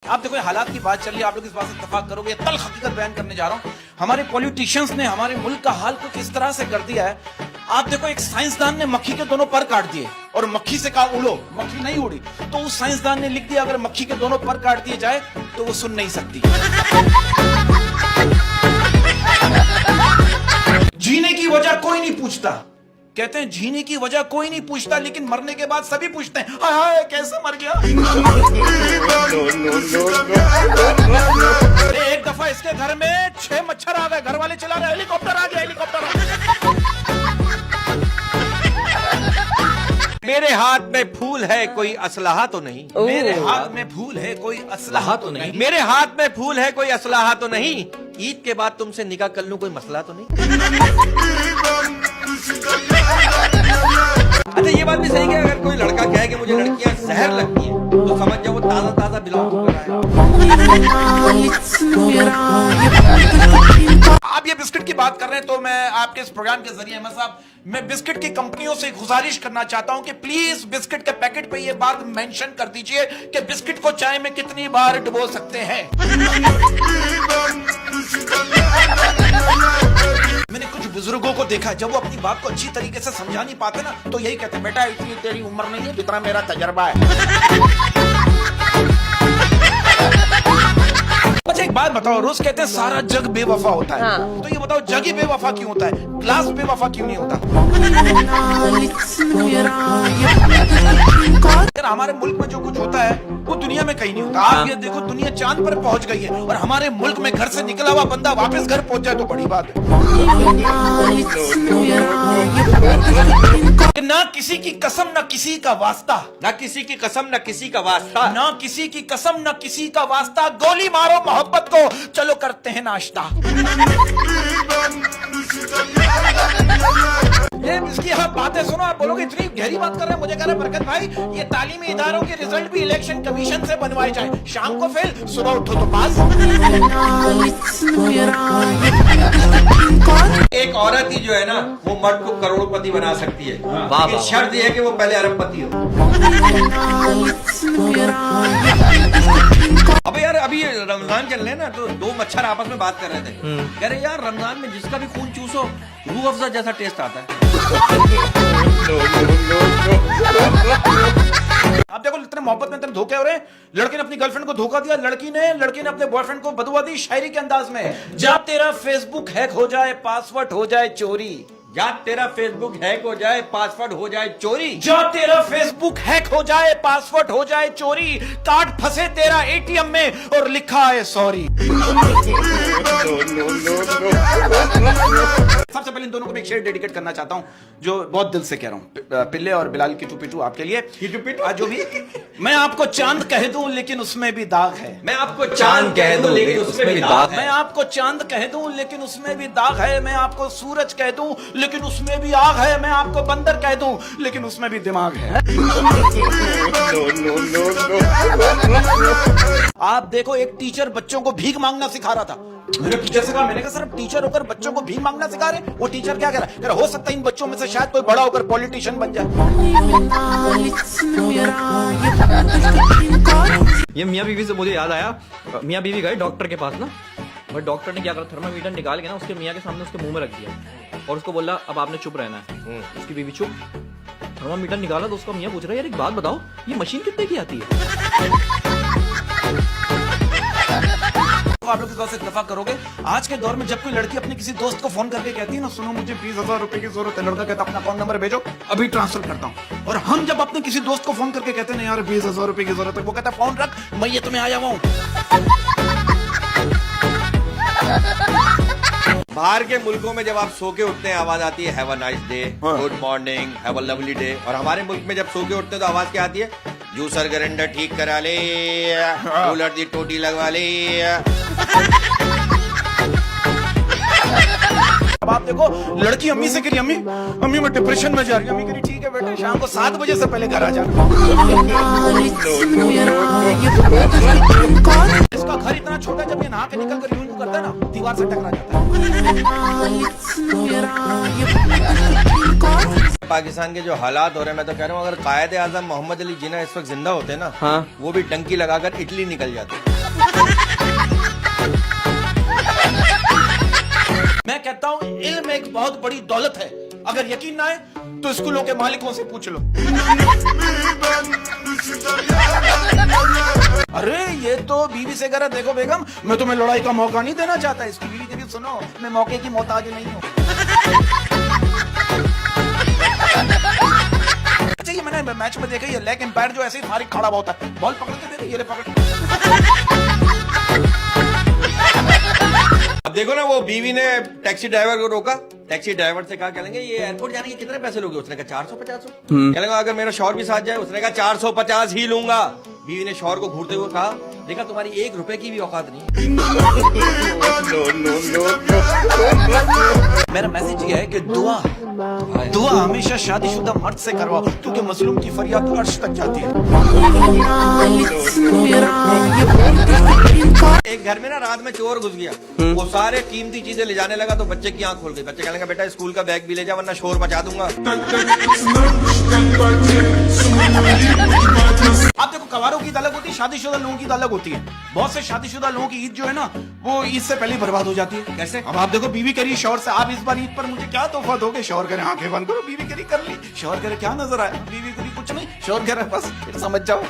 आप देखो हालात की बात चल रही है, आप लोग इस बात से इत्तेफाक करोगे, तल हकीकत बयान करने जा रहा हूं। हमारे पॉलिटिशियंस ने हमारे मुल्क का हाल कुछ इस तरह से कर दिया है। आप देखो एक साइंसदान ने मक्खी के दोनों पर काट दिए और मक्खी से कहा उड़ो, मक्खी नहीं उड़ी। तो उस साइंसदान ने लिख दिया अगर मक्खी के दोनों पर काट दिए जाए तो वो सुन नहीं सकती। जीने की वजह कोई नहीं पूछता, कहते हैं जीने की वजह कोई नहीं पूछता, लेकिन मरने के बाद सभी पूछते हैं हाय हाय कैसे मर गया। एक दफा इसके घर में 6 मच्छर आ गए, घर वाले चला रहे हेलीकॉप्टर आ गया, हेलीकॉप्टर आ गया। मेरे हाथ में फूल है कोई असलाहा तो नहीं, मेरे हाथ में फूल है कोई असलाहा तो नहीं, मेरे हाथ में फूल है कोई असलाहा तो नहीं, ईद के बाद तुमसे निकाह कर लूं कोई मसला तो नहीं। अच्छा ये बात भी सही है, अगर कोई लड़का कहे कि मुझे लड़कियां जहर लगती हैं तो समझ जाओ वो ताजा ताजा बिलोंग कर रहा है। आप ये बिस्किट की बात कर रहे हैं तो मैं आपके इस प्रोग्राम के जरिए अहमद साहब, मैं बिस्किट की कंपनियों से गुजारिश करना चाहता हूं कि प्लीज बिस्किट के पैकेट पे ये बात मेंशन कर दीजिए कि बिस्किट को चाय में कितनी बार डुबो सकते हैं। मैंने कुछ बुजुर्गों को देखा, जब वो अपनी बात को अच्छी तरीके से समझा नहीं पाते ना तो यही कहते हैं बेटा इतनी तेरी उम्र नहीं है जितना मेरा तजर्बा है। अच्छा एक बात बताओ, रोज कहते हैं सारा जग बेवफा होता है, तो ये बताओ जग ही बेवफा क्यों होता है, ग्लास बेवफा क्यों नहीं होता? हमारे मुल्क में जो कुछ होता है वो दुनिया में कहीं नहीं होता। आप ये देखो दुनिया चांद पर पहुंच गई है और हमारे मुल्क में घर से निकला हुआ बंदा वापस घर पहुंच जाए तो बड़ी बात है। ना किसी की कसम ना किसी का वास्ता, ना किसी की कसम ना किसी का वास्ता, ना किसी की कसम ना किसी का वास्ता, गोली मारो मोहब्बत को चलो करते हैं नाश्ता। ये इसकी आप बातें सुनो, आप बोलोगे इतनी गहरी बात कर रहे हैं। मुझे कह रहे हैं बरकत भाई ये तालीमी इदारों के रिजल्ट भी इलेक्शन कमीशन से बनवाए जाए, शाम को फेल सुबह उठो तो पास। एक औरत ही जो है ना वो मर्द को करोड़पति बना सकती है, लेकिन शर्त यह है कि वो पहले अरबपति हो। अबे यार अभी रमजान चल रहे हैं ना तो 2 मच्छर आपस में बात कर रहे थे, कह रहे यार रमजान में जिसका भी खून चूसो रूह अफ़ज़ा जैसा टेस्ट आता है। आप देखो इतने मोहब्बत में इतने धोखे हो रहे हैं। लड़के ने अपनी गर्लफ्रेंड को धोखा दिया, लड़की ने अपने बॉयफ्रेंड को बदुआ दी शायरी के अंदाज में, जब तेरा फेसबुक हैक हो जाए पासवर्ड हो जाए चोरी, जब तेरा फेसबुक हैक हो जाए पासवर्ड हो जाए चोरी, जब तेरा फेसबुक हैक हो जाए पासवर्ड हो जाए चोरी, कार्ड फंसे तेरा एटीएम में और लिखा है सॉरी। सबसे पहले इन दोनों को मैं एक शेर डेडिकेट करना चाहता हूं जो बहुत दिल से कह रहा हूं, पिल्ले और बिलाल की टू आपके लिए। जो भी मैं आपको चांद कह दूं लेकिन उसमें भी दाग है, मैं आपको चांद कह दूं लेकिन उसमें भी दाग है, मैं आपको चांद कह दूं लेकिन उसमें भी दाग है, मैं आपको सूरज कह दूं लेकिन उसमें भी आग है, मैं आपको बंदर कह दूं लेकिन उसमें भी दिमाग है। आप देखो एक टीचर बच्चों को भीख मांगना सिखा रहा था, मेरे टीचर से कहा, मैंने कहा सर टीचर होकर बच्चों को भीख मांगना सिखा रहे। वो टीचर क्या कह रहा है, हो सकता है इन बच्चों में से शायद कोई बड़ा होकर पॉलिटिशियन बन जाए। ये मियाँ बीवी से मुझे याद आया, मियाँ बीवी गए डॉक्टर के पास ना, बट डॉक्टर ने क्या करा, थर्मामीटर निकाल के ना उसके मियाँ के सामने उसके मुंह में रख दिया और उसको बोला अब आपने चुप रहना है। उसकी बीवी चुप, थर्मामीटर निकाला तो उसका मियाँ पूछ रहा है यार एक बात बताओ ये मशीन कितने की आती है? आप लोग इस बात से इत्तेफाक करोगे, आज के दौर में जब कोई लड़की अपने किसी दोस्त को फोन करके कहती है ना सुनो मुझे 20,000 रुपए की जरूरत है, लड़का कहता अपना अकाउंट नंबर भेजो अभी ट्रांसफर करता हूँ। और हम जब अपने किसी दोस्त को फोन करके कहते हैं यार 20,000 रुपए की जरूरत है, वो कहता फोन रख मैं ये तुम्हें आया हुआ हूँ। बाहर के मुल्कों में जब आप सो के उठते हैं आवाज आती है have a nice day, good morning, have a lovely day, और हमारे मुल्क में जब सो के उठते हैं तो आवाज क्या आती है, जूसर ग्राइंडर ठीक करा ले, कूलर की टोटी लगवा ले। अब आप देखो लड़की अम्मी से कह रही अम्मी मैं डिप्रेशन में जा रही हूँ, अम्मी कह रही ठीक है बेटा शाम को 7 बजे से पहले घर आ जाना। इसका घर इतना छोटा जब ये नहा के निकल कर यूं करता है ना दीवार से टकरा जाता है। पाकिस्तान के जो हालात हो रहे हैं, मैं तो कह रहा हूँ अगर कायदे आजम मोहम्मद अली जिन्ना इस वक्त जिंदा होते ना, हाँ। वो भी डंकी लगाकर इटली निकल जाते। मैं कहता हूं इल्म एक बहुत बड़ी दौलत है, अगर यकीन ना आए तो स्कूलों के मालिकों से पूछ लो। अरे ये तो बीवी से कह रहा, देखो बेगम मैं तुम्हें लड़ाई का मौका नहीं देना चाहता। इसकी बीवी कह रही, सुनो मैं मौके की मोहताज नहीं हूं। अच्छा ये मैंने मैच में देखा, ये लेग एम्पायर जो ऐसे ही फारिग खड़ा होता है, बॉल पकड़ के दे, ये ले पकड़। अब देखो ना, वो बीवी ने टैक्सी ड्राइवर को रोका, टैक्सी ड्राइवर से कहा, कहेंगे ये एयरपोर्ट जाने के कितने पैसे लोगे? उसने कहा 450। कहेंगे अगर मेरा शौहर भी साथ जाए? उसने कहा 450 ही लूंगा। बीवी ने शौहर को घूरते हुए कहा, देखा तुम्हारी 1 रुपए की भी औकात नहीं। मेरा मैसेज ये है कि दुआ हमेशा शादीशुदा मर्द से करवाओ, क्योंकि मजलूम की फरियाद अर्श तक जाती है। एक घर में ना रात में चोर घुस गया, वो सारे कीमती चीजें ले जाने लगा, तो बच्चे की आंख खोल गई। बच्चे कहने लगा, बेटा स्कूल का बैग भी ले जा वरना शोर मचा दूंगा। आप देखो कवारों की ईद अलग होती है, शादीशुदा लोगों की ईद अलग होती है। बहुत से शादीशुदा लोगों की ईद जो है ना, वो ईद से पहले ही बर्बाद हो जाती है। कैसे? अब आप देखो, बीवी करी शौहर से, आप इस बार ईद पर मुझे क्या तोहफा दोगे? शौहर करे आंखें बंद करो, बीवी करी कर ली। शौहर करे क्या नजर आया? बीवी करी कुछ नहीं, शौहर करे बस फिर समझ जाओ।